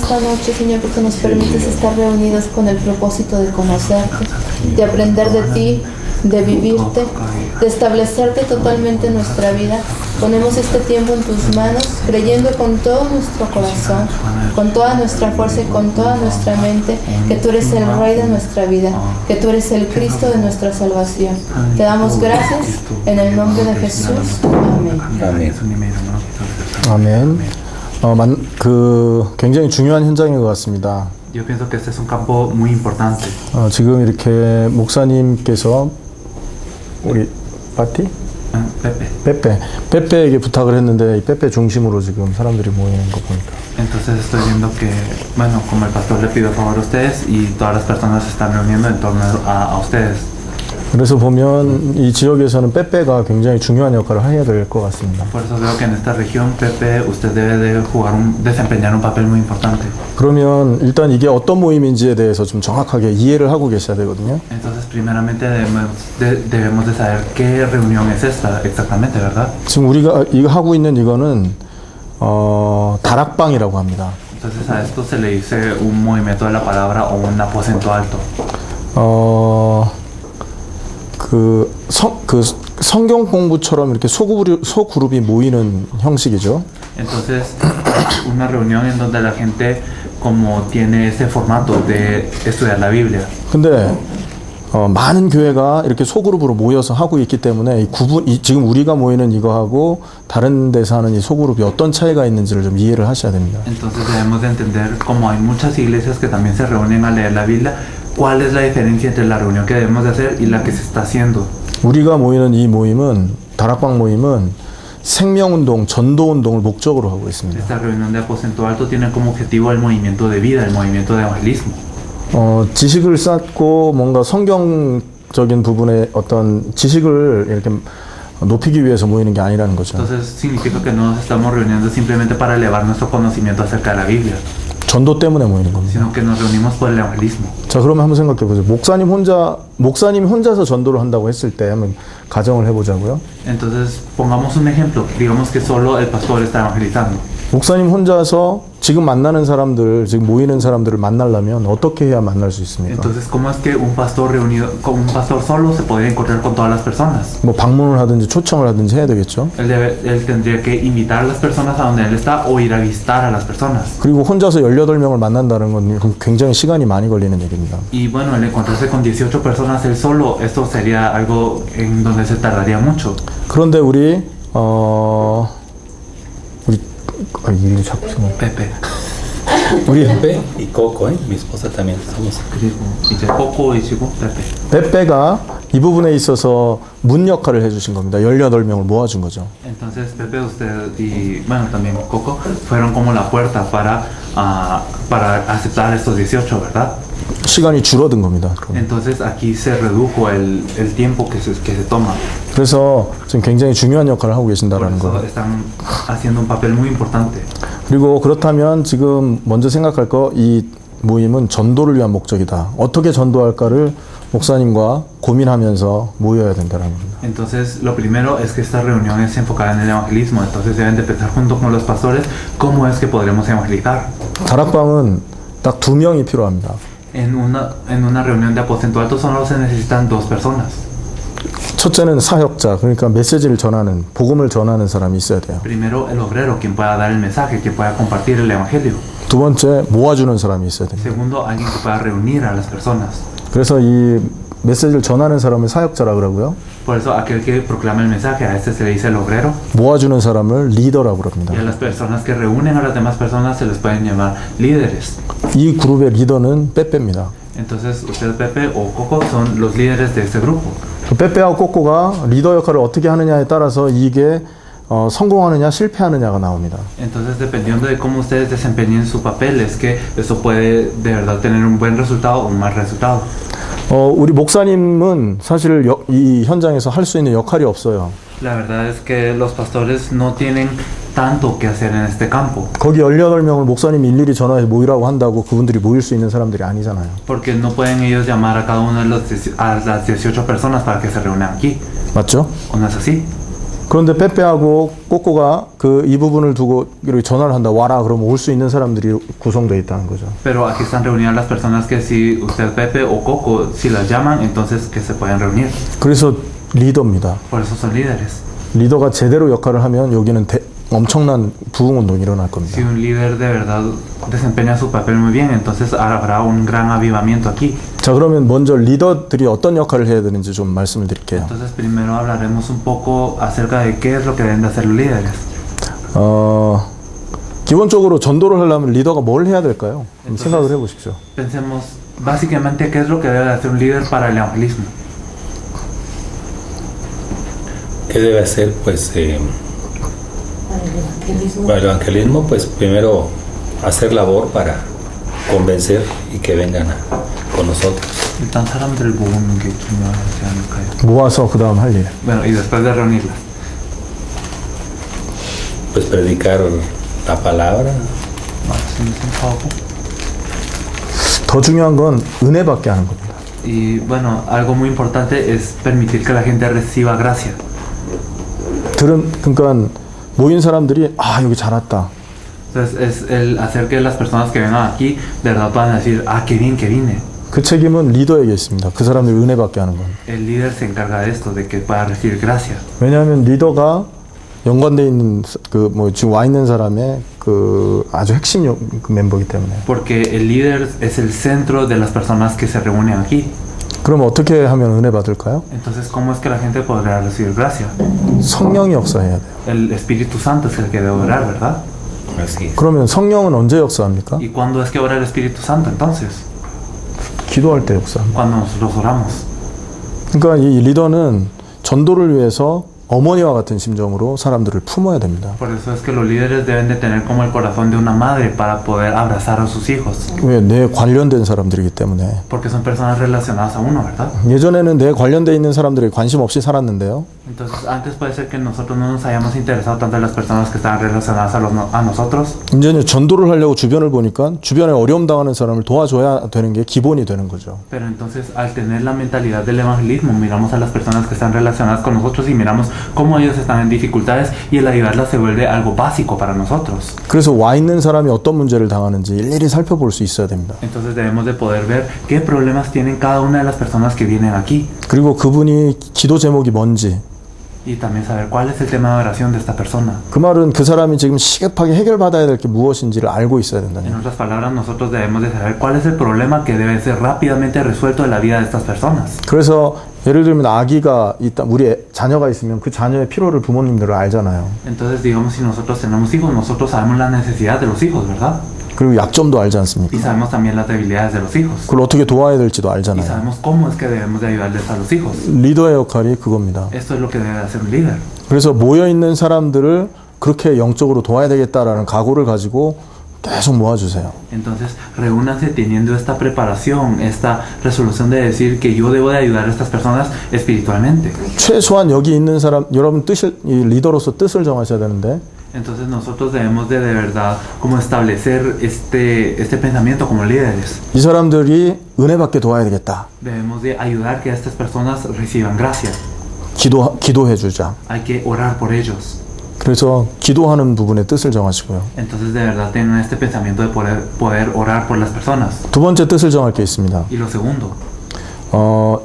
esta noche, Señor, porque nos permites estar reunidos con el propósito de conocerte, de aprender de ti, de vivirte, de establecerte totalmente en nuestra vida. Ponemos este tiempo en tus manos, creyendo con todo nuestro corazón, con toda nuestra fuerza y con toda nuestra mente, que tú eres el Rey de nuestra vida, que tú eres el Cristo de nuestra salvación. Te damos gracias en el nombre de Jesús. Amén. 아멘. 굉장히 중요한 현장인 것 같습니다. Yo pienso que este es un campo muy importante. 지금 이렇게 목사님께서 우리 파티? 빼빼에게 부탁을 했는데 이 빼빼 중심으로 지금 사람들이 모이는 거 보니까. Entonces estoy viendo que, bueno, como el pastor le pidió favor a ustedes y todas las personas se están reuniendo en torno a ustedes. 그래서 보면 이 지역에서는 빼빼가 굉장히 중요한 역할을 해야 될 것 같습니다. Por eso veo que en esta región Pepe usted debe de desempeñar un papel muy importante. 그러면 일단 이게 어떤 모임인지에 대해서 좀 정확하게 이해를 하고 계셔야 되거든요. Entonces primeramente debemos de saber qué reunión es esta exactamente, ¿verdad? 지금 우리가 이거 하고 있는 이거는 다락방이라고 합니다. Entonces a esto se le dice un movimiento de la palabra o un aposento alto. 성경 공부처럼 이렇게 소그룹이 모이는 형식이죠. Entonces, una reunión en donde la gente como tiene ese formato de estudiar la Biblia. 근데 많은 교회가 이렇게 소그룹으로 모여서 하고 있기 때문에 지금 우리가 모이는 이거하고 다른 데서 하는 이 소그룹이 어떤 차이가 있는지를 좀 이해를 하셔야 됩니다. Entonces debemos de entender como hay muchas iglesias que también se reúnen a leer la Biblia. ¿Cuál es la diferencia entre la reunión que debemos de hacer y la que se está haciendo? 우리가 모이는 이 모임은 다락방 모임은 생명운동, 전도운동을 목적으로 하고 있습니다. Esta reunión de aposento alto tiene como objetivo el movimiento de vida, el movimiento de evangelismo. 지식을 쌓고 뭔가 성경적인 부분의 어떤 지식을 이렇게 높이기 위해서 모이는 게 아니라는 거죠. Entonces significa que no nos estamos reuniendo simplemente para elevar nuestro conocimiento acerca de la Biblia. 전도 때문에 모이는 겁니다. Sino que nos reunimos por el evangelismo. 자, 그러면 한번 생각해 보세요. 목사님이 혼자서 전도를 한다고 했을 때 한번 가정을 해보자고요. Entonces pongamos un ejemplo. Digamos que solo el pastor está evangelizando. 목사님 혼자서 지금 만나는 사람들, 지금 모이는 사람들을 만나려면 어떻게 해야 만날 수 있습니까? Entonces, ¿cómo es que un pastor reunido, con un pastor solo se podría encontrar con todas las personas? 뭐 방문을 하든지 초청을 하든지 해야 되겠죠. Él tendría que invitar a las personas a donde él está o ir a visitar a las personas. 그리고 혼자서 18명을 만난다는 건 굉장히 시간이 많이 걸리는 얘기입니다. Y bueno, el encontrarse con 18 personas él solo, esto sería algo en donde se tardaría mucho. 그런데 우리 이름이 자꾸 생각. Pepe. 우리 Pepe y Coco, mi esposa también somos. 그리고 이제 Coco y Chico, Pepe. 빼빼가 이 부분에 있어서 문 역할을 해주신 겁니다. 18명을 모아준 거죠. Entonces Pepe, usted y bueno también Coco fueron como la puerta para aceptar estos 18, ¿verdad? 시간이 줄어든 겁니다. 그러면. Entonces aquí se redujo el tiempo que se toma. 그래서 지금 굉장히 중요한 역할을 하고 계신다라는 Por eso 거. están haciendo un papel muy importante. 그리고 그렇다면 지금 먼저 생각할 거 이 모임은 전도를 위한 목적이다. 어떻게 전도할까를 목사님과 고민하면서 모여야 된다는 겁니다. Entonces lo primero es que esta reunión es enfocada en el evangelismo. Entonces deben de pensar junto con los pastores cómo es que podremos evangelizar. 다락방은 딱 2명이 필요합니다. En una reunión de aposento alto solo se necesitan 2 personas. 첫째는 사역자, 그러니까 메시지를 전하는, 복음을 전하는 사람이 있어야 돼요. Primero el obrero, quien pueda dar el mensaje, quien pueda compartir el evangelio. 두 번째, 모아주는 사람이 있어야 됩니다. Segundo, alguien que pueda reunir a las personas. 그래서 이 메시지를 전하는 사람을 사역자라 그러고요. Por eso aquel que proclama el mensaje, a este se le dice el obrero. 모아주는 사람을 리더라고 그럽니다. Y a las personas que reúnen a las demás personas se les pueden llamar líderes. 이 그룹의 리더는 빼빼입니다. Entonces usted, Pepe o Coco son los líderes de este grupo. 빼빼하고 꼬꼬가 리더 역할을 어떻게 하느냐에 따라서 이게 성공하느냐 실패하느냐가 나옵니다. Entonces dependiendo de cómo ustedes desempeñen su papel es que eso puede de verdad tener un buen resultado o un mal resultado. 우리 목사님은 사실 이 현장에서 할 수 있는 역할이 없어요. La verdad es que los pastores no tienen tanto que hacer en este campo. 거기 18명을 목사님이 일일이 전화해서 모이라고 한다고 그분들이 모일 수 있는 사람들이 아니잖아요. Porque no pueden ellos llamar a cada uno de las 18 personas para que se reúnan aquí. 맞죠? ¿O no es así? 그런데 빼빼하고 꼬꼬가 이 부분을 두고 이렇게 전화를 한다. 와라. 그러면 올 수 있는 사람들이 구성되어 있다는 거죠. Pero aquí están reunidas las personas que si usted Pepe o Coco, si las llaman, entonces que se pueden reunir. 그래서 리더입니다. Por eso son líderes. 리더가 제대로 역할을 하면 여기는 엄청난 부흥운동이 일어날 겁니다. Si un líder de verdad desempeña su papel muy bien, entonces habrá un gran avivamiento aquí. 자, 그러면 먼저 리더들이 어떤 역할을 해야 되는지 좀 말씀을 드릴게요. Entonces primero hablaremos un poco acerca de qué es lo que deben de hacer los líderes. 기본적으로 전도를 하려면 리더가 뭘 해야 될까요? 생각을 해보십시오. Pensemos básicamente qué es lo que debe hacer un líder para el evangelismo. ¿Qué debe hacer? Pues para el evangelismo, pues primero hacer labor para convencer y que vengan con nosotros. 일단 사람들을 모으는 게 중요하지 않을까요? 모아서 그 다음 할 일. Bueno, y después de reunirlas. Pues predicar la palabra. 말씀 선포하고. 더 중요한 건 은혜 받게 하는 겁니다. Y bueno, algo muy importante es permitir que la gente reciba gracia. 그러니까 모인 사람들이 여기 잘 왔다. Entonces es el hacer que las personas que vengan aquí de verdad puedan decir, qué bien que vine. 그 책임은 리더에게 있습니다. 그 사람들 은혜 받게 하는 건. El líder se encarga de esto, de que pueda recibir gracia. 왜냐하면 리더가 연관돼 있는 지금 와 있는 사람의 아주 핵심 멤버이기 때문에. Porque el líder es el centro de las personas que se reúnen aquí. 그럼 어떻게 하면 은혜 받을까요? Entonces, ¿cómo es que la gente podrá recibir gracia? 성령이 역사해야 돼요. El Espíritu Santo es el que debe orar, ¿verdad? Así es. 그러면 성령은 언제 역사합니까? ¿Y cuándo es que ora el Espíritu Santo entonces? 기도할 때 역사합니다. Cuando nosotros oramos. 그러니까 이 리더는 전도를 위해서 어머니와 같은 심정으로 사람들을 품어야 됩니다. Por eso es que los líderes deben de tener como el corazón de una madre para poder abrazar a sus hijos. 왜? 내 관련된 사람들이기 때문에. Porque son personas relacionadas a uno, ¿verdad? 예전에는 내 관련돼 있는 사람들이 관심 없이 살았는데요. Entonces, antes puede ser que nosotros no nos hayamos interesado tanto en las personas que estaban relacionadas a nosotros. 이제는 전도를 하려고 주변을 보니까 주변에 어려움 당하는 사람을 도와줘야 되는 게 기본이 되는 거죠. Pero entonces, al tener la mentalidad del evangelismo, miramos a las personas que están relacionadas con nosotros y miramos cómo ellos están en dificultades y el ayudarlas se vuelve algo básico para nosotros. 그래서 와 있는 사람이 어떤 문제를 당하는지 일일이 살펴볼 수 있어야 됩니다. Entonces debemos de poder ver qué problemas tienen cada una de las personas que vienen aquí. 그리고 그분이 기도 제목이 뭔지. Y también saber cuál es el tema de oración de esta persona. 그 말은 그 사람이 지금 시급하게 해결받아야 될 게 무엇인지를 알고 있어야 된다는 En 거예요. otras palabras, nosotros debemos de saber cuál es el problema que debe ser rápidamente resuelto en la vida de estas personas. 그래서 예를 들면 아기가 있다, 우리 자녀가 있으면 그 자녀의 필요를 부모님들은 알잖아요. Entonces, digamos, si nosotros tenemos hijos, nosotros sabemos la necesidad de los hijos, ¿verdad? 그리고 약점도 알지 않습니까? Y sabemos también las debilidades de los hijos. 그걸 어떻게 도와야 될지도 Y 알잖아요. sabemos cómo es que debemos de ayudarles a los hijos. 리더의 역할이 그겁니다. Esto es lo que debe hacer un líder. 그래서 모여있는 사람들을 그렇게 영적으로 도와야 되겠다라는 각오를 가지고 계속 모아주세요. Entonces, reúnanse teniendo esta preparación, esta resolución de decir que yo debo de ayudar a estas personas espiritualmente. 최소한 여기 있는 사람, 여러분 이 리더로서 뜻을 정하셔야 되는데 Entonces nosotros debemos de verdad como establecer este pensamiento como líderes. 이 사람들이 은혜 받게 도와야 되겠다. Debemos de ayudar que estas personas reciban gracia. 기도해 주자. Hay que orar por ellos. 그래서 기도하는 부분의 뜻을 정하시고요. Entonces de verdad tengan este pensamiento de poder orar por las personas. 두 번째 뜻을 정할 게 있습니다. Y lo segundo,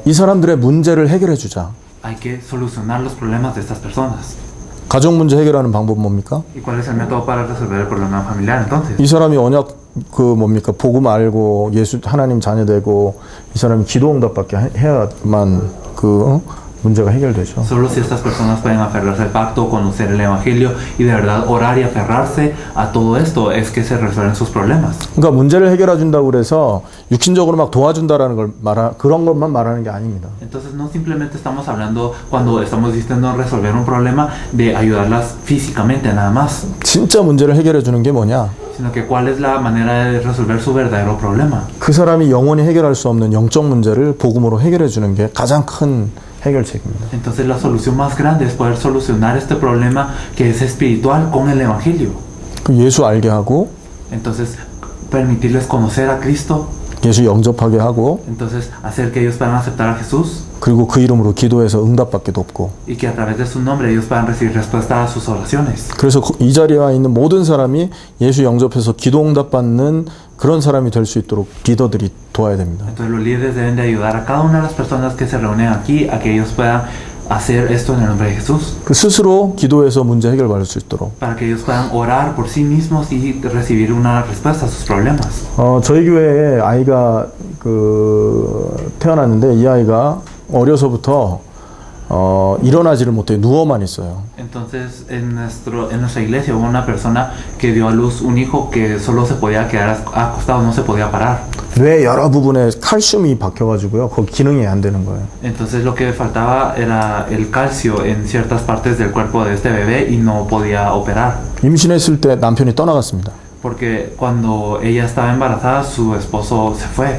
이 사람들의 문제를 해결해 주자. hay que solucionar los problemas de estas personas. 가정 문제 해결하는 방법은 뭡니까? ¿Y cuál es el método para resolver el problema familiar entonces? 이 사람이 언약 복음 알고 예수 하나님 자녀 되고 이 사람이 기도 응답받게 해야만 문제가 해결되죠. Solo si estas personas pueden aferrarse al pacto, conocer el evangelio y de verdad orar y aferrarse a todo esto es que se resuelven sus problemas. 그러니까 문제를 해결해 준다고 그래서 육신적으로 막 도와준다라는 걸 그런 것만 말하는 게 아닙니다. Entonces no simplemente estamos hablando cuando estamos diciendo resolver un problema de ayudarlas físicamente nada más, 진짜 문제를 해결해 주는 게 뭐냐? sino que cuál es la manera de resolver su verdadero problema. 그 사람이 영원히 해결할 수 없는 영적 문제를 복음으로 해결해 주는 게 가장 큰 해결책입니다. Entonces la solución más grande es poder solucionar este problema que es espiritual con el evangelio. 그 예수 알게 하고 Entonces permitirles conocer a Cristo, 예수 영접하게 하고 Entonces, hacer que ellos puedan aceptar a Jesús 그리고 그 이름으로 기도해서 응답받게 돕고 y que a través de su nombre ellos puedan recibir respuesta a sus oraciones. 그래서 이 자리에 와 있는 모든 사람이 예수 영접해서 기도 응답받는 그런 사람이 될 수 있도록 리더들이 도와야 됩니다. Entonces, los líderes deben de ayudar a cada una de las personas que se reúnen aquí a que ellos puedan hacer esto en el nombre de Jesús. 그 스스로 기도해서 문제 해결받을 수 있도록. Para que ellos puedan orar por sí mismos y recibir una respuesta a sus problemas. 저희 교회에 아이가 태어났는데 이 아이가 어려서부터 일어나지를 못해 누워만 있어요. Entonces en nuestra iglesia hubo una persona que dio a luz un hijo que solo se podía quedar acostado, no se podía parar. 뇌 여러 부분에 칼슘이 박혀가지고요, 거기 기능이 안 되는 거예요. Entonces lo que faltaba era el calcio en ciertas partes del cuerpo de este bebé y no podía operar. 임신했을 때 남편이 떠나갔습니다. Porque cuando ella estaba embarazada su esposo se fue.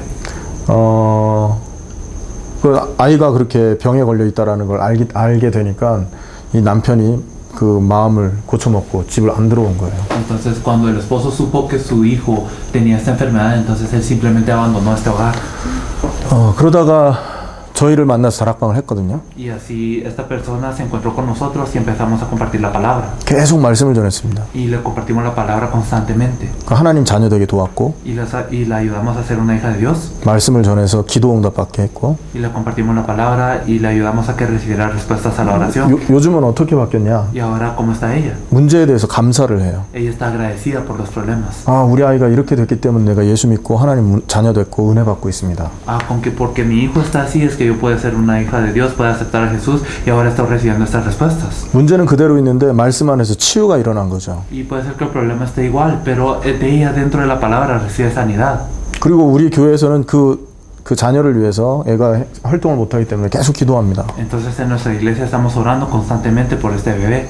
그 아이가 그렇게 병에 걸려 있다라는 걸 알게 되니까 이 남편이 그 마음을 고쳐먹고 집을 안 들어온 거예요. Entonces cuando el esposo supo que su hijo tenía esta enfermedad, entonces él simplemente abandonó este hogar. 그러다가 저희를 만나서 다락방을 했거든요. Y así esta persona se encontró con nosotros y empezamos a compartir la palabra. 계속 말씀을 전했습니다. Y le compartimos la palabra constantemente. 그 하나님 자녀 되게 도왔고 Y la ayudamos a ser una hija de Dios. 말씀을 전해서 기도 응답받게 했고 Y le compartimos la palabra y le ayudamos a que recibiera respuestas a la oración. 요즘은 어떻게 바뀌었냐? Y ahora, ¿cómo está ella? 문제에 대해서 감사를 해요. Ella está agradecida por los problemas. 우리 아이가 이렇게 됐기 때문에 내가 예수 믿고 하나님 자녀 됐고 은혜 받고 있습니다. Porque mi hijo está así es que yo puedo ser una hija de Dios, puedo aceptar a Jesús y ahora estoy recibiendo estas respuestas. 문제는 그대로 있는데 말씀 안에서 치유가 일어난 거죠. Y puede ser que el problema esté igual, pero de ella dentro de la palabra recibe sanidad. 그리고 우리 교회에서는 그 자녀를 위해서 애가 활동을 못하기 때문에 계속 기도합니다. Entonces en nuestra iglesia estamos orando constantemente por este bebé.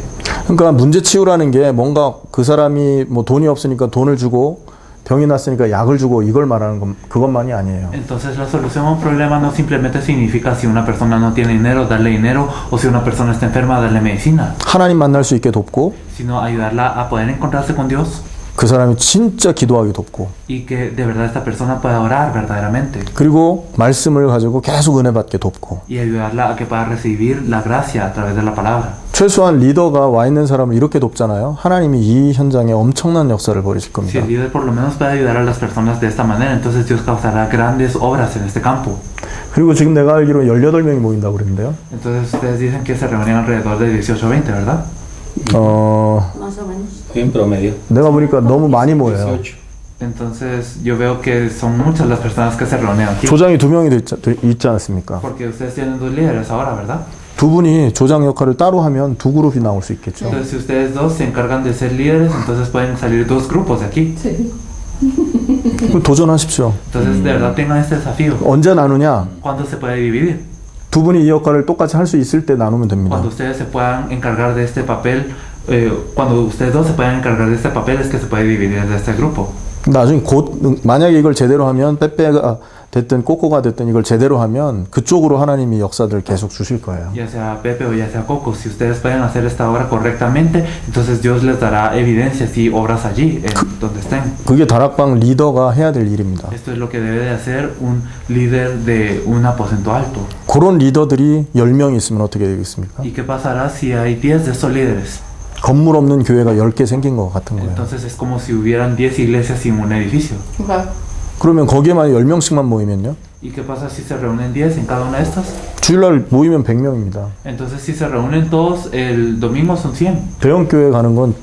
그러니까 문제 치유라는 게 뭔가 그 사람이 뭐 돈이 없으니까 돈을 주고 병이 났으니까 약을 주고 이걸 말하는 건 그것만이 아니에요. Entonces la solución a un problema no simplemente significa si una persona no tiene dinero, darle dinero, o si una persona está enferma, darle medicina. 하나님 만날 수 있게 돕고 Sino ayudarla a poder encontrarse con Dios. 그 사람이 진짜 기도하게 돕고 Y que de verdad esta persona pueda orar verdaderamente. 그리고 말씀을 가지고 계속 은혜 받게 돕고 Y ayudarla a que pueda recibir la gracia a través de la palabra. 최소한 리더가 와 있는 사람을 이렇게 돕잖아요. 하나님이 이 현장에 엄청난 역사를 벌이실 Si 겁니다. el líder por lo menos puede ayudar a las personas de esta manera, entonces Dios causará grandes obras en este campo. 그리고 지금 내가 알기로 18명이 모인다고 그랬는데요. Entonces ustedes dicen que se reúnen alrededor de 18 o 20, ¿verdad? Más o menos. En promedio. 내가 보니까 너무 많이 모여요. 18. Entonces yo veo que son muchas las personas que se reúnen aquí. 조장이 2명이 있지 않습니까? Porque ustedes tienen dos líderes ahora, ¿verdad? 두 분이 조장 역할을 따로 하면 두 그룹이 나올 수 있겠죠. Entonces si ustedes dos se encargan de ser líderes, entonces pueden salir dos grupos de aquí. Sí. 도전하십시오. Entonces de verdad tengan este desafío. 언제 나누냐? ¿Cuándo se puede dividir? 두 분이 이 역할을 똑같이 할 수 있을 때 나누면 됩니다. Cuando ustedes se puedan encargar de este papel, cuando ustedes dos se puedan encargar de este papel es que se puede dividir de este grupo. 나중에 곧 만약에 이걸 제대로 하면 빼빼가 됐든 꼬꼬가 됐든 이걸 제대로 하면 그쪽으로 하나님이 역사들을 계속 주실 거예요. Ya sea Pepe o ya sea Coco, si ustedes pueden hacer esta obra correctamente, entonces Dios les dará evidencias y obras allí, donde estén. 그게 다락방 리더가 해야 될 일입니다. Esto es lo que debe de hacer un líder de un aposento alto. 그런 리더들이 10명이 있으면 어떻게 되겠습니까? ¿Y qué pasará si hay 10 de estos líderes? 건물 없는 교회가 10개 생긴 것 같은 거예요. Entonces es como si hubieran 10 iglesias sin un edificio. Wow. 그러면 거기에만 10명씩만 모이면요? ¿Y qué pasa si se reúnen 10 en cada una de estas? 주일날 모이면 100명입니다. Entonces si se reúnen todos, el domingo son 100. 대형 교회 가는 건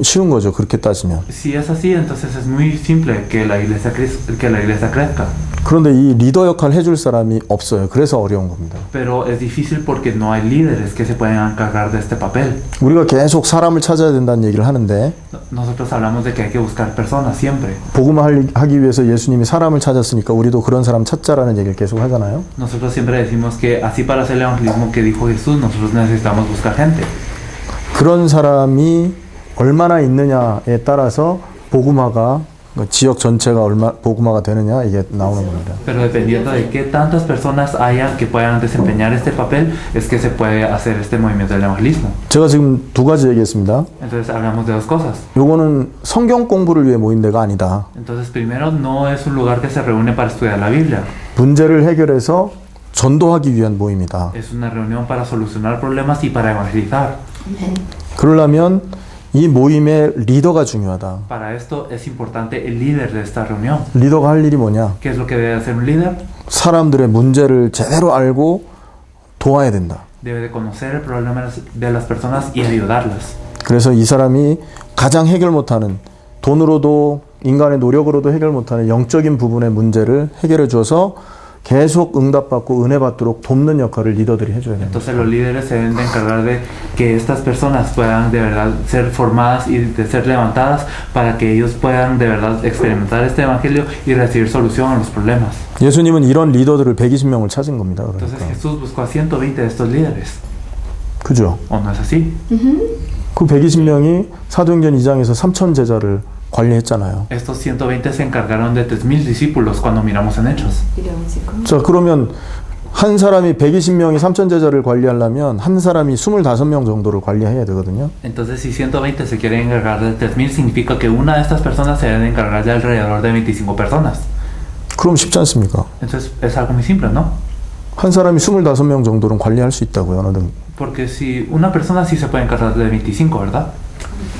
쉬운 거죠. 그렇게 따지면. Si es así, entonces es muy simple que la iglesia crezca. 그런데 이 리더 역할 해줄 사람이 없어요. 그래서 어려운 겁니다. Pero es difícil porque no hay líderes que se puedan encargar de este papel. 우리가 계속 사람을 찾아야 된다는 얘기를 하는데 Nosotros hablamos de que hay que buscar personas siempre. 복음하기 위해서 예수님이 사람을 찾았으니까 우리도 그런 사람 찾자라는 얘기를 계속 하잖아요. Nosotros siempre decimos que así para hacer el evangelismo que dijo Jesús, nosotros necesitamos buscar gente. 그런 사람이 얼마나 있느냐에 따라서 복음화가 그 지역 전체가 얼마 복음화가 되느냐 이게 나오는 겁니다. Pero dependiendo de qué tantas personas hayan que puedan desempeñar este papel, es que se puede hacer este movimiento del evangelismo. 제가 지금 두 가지 얘기했습니다. Entonces hablamos de dos cosas. 요거는 성경 공부를 위해 모인 데가 아니다. Entonces primero, no es un lugar que se reúne para estudiar la Biblia. 문제를 해결해서 전도하기 위한 모임이다. Es una reunión para solucionar problemas y para evangelizar. 그러려면 이 모임의 리더가 중요하다. Para esto es importante el líder de esta reunión. 리더가 할 일이 뭐냐? ¿Qué es lo que debe hacer un líder? 사람들의 문제를 제대로 알고 도와야 된다. Debe de conocer el problema de las personas y ayudarlas. 그래서 이 사람이 가장 해결 못하는 돈으로도 인간의 노력으로도 해결 못하는 영적인 부분의 문제를 해결해 줘서 계속 응답받고 은혜 받도록 돕는 역할을 리더들이 해줘야 됩니다. Entonces los líderes se deben de encargar de que estas personas puedan de verdad ser formadas y de ser levantadas para que ellos puedan de verdad experimentar este evangelio y recibir solución a los problemas. 예수님은 이런 리더들을 120명을 찾은 겁니다. Entonces 그러니까. Jesús buscó a 120 de estos líderes. 그죠? ¿O no es así? 그 120명이 사도행전 2장에서 3천 제자를 관리했잖아요. Estos 120 se encargaron de 3,000 discípulos cuando miramos en Hechos. 자, 그러면 한 사람이 120명이 3천 제자를 관리하려면 한 사람이 25명 정도를 관리해야 되거든요. Entonces, si 120 se quieren encargar de 3,000, significa que una de estas personas se debe encargar de alrededor de 25 personas. 그럼 쉽지 않습니까? Entonces, es algo muy simple, ¿no? 한 사람이 25명 정도는 관리할 수 있다고요. 어느 등. Porque si una persona sí se puede encargar de 25, ¿verdad?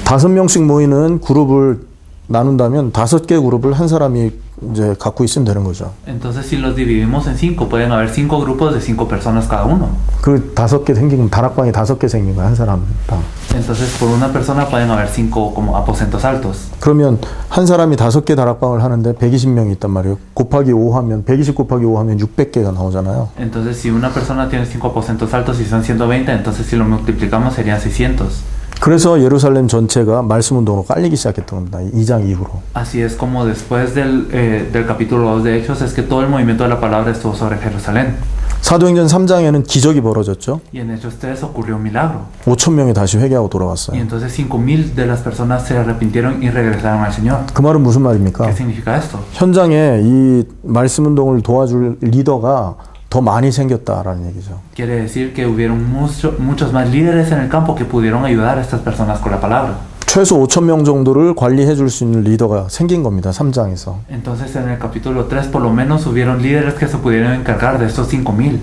5명씩 모이는 그룹을 나눈다면 5개 그룹을 한 사람이 이제 갖고 있으면 되는 거죠. Entonces, si los dividimos en 5, pueden haber 5 grupos de 5 personas cada uno. 그 5개 생기면 다락방이 5개 생긴 거야, 한 사람당. Entonces, por una persona pueden haber 5 como aposentos altos. 그러면 한 사람이 5개 다락방을 하는데 120명이 있단 말이에요. 곱하기 5 하면 120 곱하기 5 하면 600개가 나오잖아요. Entonces, si una persona tiene 5 aposentos altos y son 120, entonces si lo multiplicamos serían 600. 그래서 예루살렘 전체가 말씀 운동으로 깔리기 시작했던 겁니다. 2장 이후로. Así es como después del capítulo 2 de Hechos es que todo el movimiento de la palabra estuvo sobre Jerusalén. 사도행전 3장에는 기적이 벌어졌죠. Y en Hechos 3 ocurrió un milagro. 5,000명이 다시 회개하고 Y 돌아왔어요. entonces 5,000 de las personas se arrepintieron y regresaron al Señor. 그 말은 무슨 말입니까? ¿Qué significa esto? 현장에 이 말씀 운동을 도와줄 리더가 더 많이 생겼다라는 얘기죠. Quiere decir que hubieron muchos más líderes en el campo que pudieron ayudar a estas personas con la palabra. 최소 5,000명 정도를 관리해 줄 수 있는 리더가 생긴 겁니다. 3장에서. Entonces en el capítulo 3 por lo menos hubieron líderes que se pudieron encargar de estos 5,000.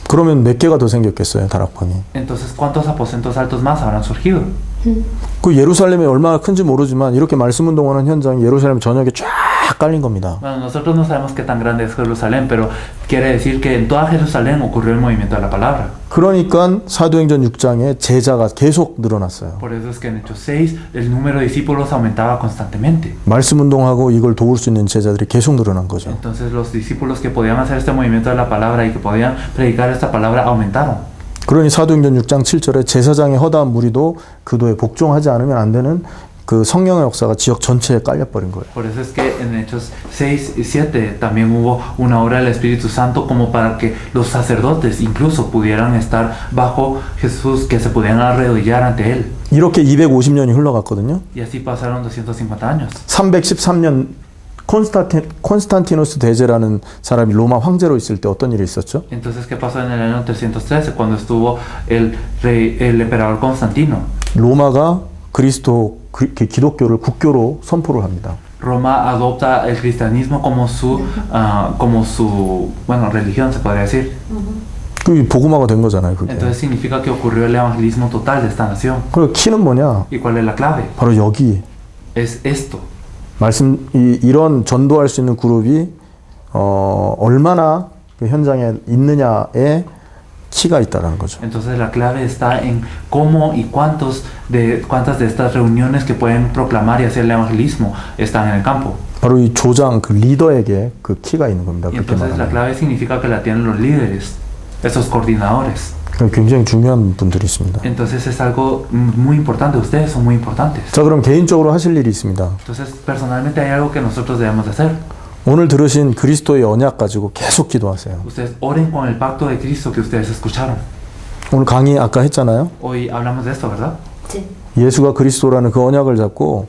그러면 몇 개가 더 생겼겠어요, 다락방이. Entonces, ¿cuántos aposentos altos más habrán surgido? 그 예루살렘이 얼마나 큰지 모르지만 이렇게 말씀 운동하는 현장이 예루살렘 전역에 쫙 깔린 겁니다. Bueno, nosotros no sabemos qué tan grande es Jerusalén, pero quiere decir que en toda Jerusalén ocurrió el movimiento de la palabra. 그러니까 사도행전 6장에 제자가 계속 늘어났어요. Por eso es que en Hechos 6 el número de discípulos aumentaba constantemente. 말씀 운동하고 이걸 도울 수 있는 제자들이 계속 늘어난 거죠. Entonces los discípulos que podían hacer este movimiento de la palabra y que podían predicar esta palabra aumentaron. 그러니 사도행전 6장 7절에 제사장의 허다한 무리도 그도에 복종하지 않으면 안 되는 그 성령의 역사가 지역 전체에 깔려버린 거예요. Por eso es que en Hechos 6 y 7 también hubo una obra del Espíritu Santo como para que los sacerdotes incluso pudieran estar bajo Jesús, que se pudieran arrodillar ante Él. 이렇게 250년이 흘러갔거든요. Y así pasaron 250 años. 313년 콘스탄티누스 대제라는 사람이 로마 황제로 있을 때 어떤 일이 있었죠? Entonces, ¿qué pasó en el año 313 cuando estuvo el emperador Constantino? 로마가 기독교를 국교로 선포를 합니다. Roma adopta el cristianismo como su bueno, religión, se podría decir. 그 복음화가 된 거잖아요, 그게. Entonces significa que ocurrió el evangelismo total de esta nación. 그 키는 뭐냐? ¿Y cuál es la clave? 바로 여기. Es esto. 이런 전도할 수 있는 그룹이 얼마나 그 현장에 있느냐에 키가 있다라는 거죠. Entonces la clave está en cómo y cuántas de estas reuniones que pueden proclamar y hacer el evangelismo están en el campo. 바로 이 조장, 그 리더에게 그 키가 있는 겁니다. Y 그렇게 entonces la 말하면. clave significa que la tienen los líderes, esos coordinadores. 굉장히 중요한 분들이 있습니다. Entonces es algo muy importante, ustedes son muy importantes. 자, 그럼 개인적으로 하실 일이 있습니다. Entonces personalmente hay algo que nosotros debemos de hacer. 오늘 들으신 그리스도의 언약 가지고 계속 기도하세요. Ustedes oren con el pacto de Cristo que ustedes escucharon. 오늘 강의 아까 했잖아요. Hoy hablamos de esto, ¿verdad? Sí. 예수가 그리스도라는 그 언약을 잡고